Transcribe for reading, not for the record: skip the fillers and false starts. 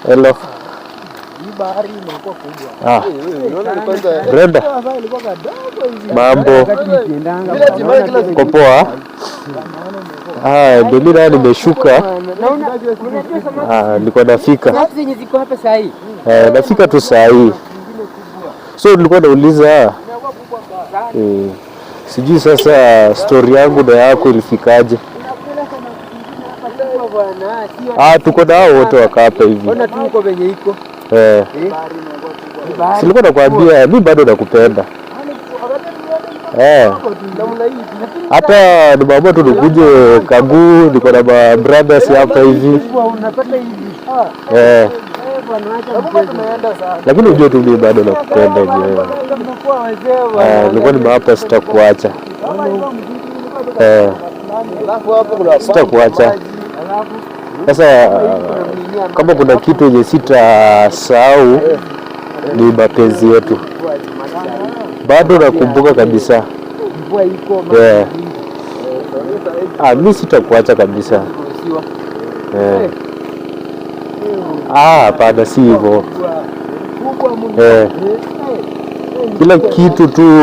Hello. Bahari imekuwa kubwa. Brenda. Mambo. Uko poa? Ndio mimi nimeshuka. Nilikuwa nafika. Nafika tu saa hii. So nilikuwa nauliza sijui sasa story yangu na yako ilifikaje? Tuko nao wote wakapa hivi. Ona tu uko venye iko. Silikuwa nakwambia mimi bado nakupenda. Hata nimeamua tu nikuje Kaguu, niko na brothers hapa hivi. Unapata hivi. Lakini unajua tu mimi bado nakupenda wewe. Nilikuwa nimehapa sitakuacha. Sitakuacha. Sasa kama kuna kitu yenye sitasahau ni mapenzi yetu. Bado nakumbuka kabisa. Mimi sitakuacha kabisa. Hapana, si hivyo. Kila kitu tu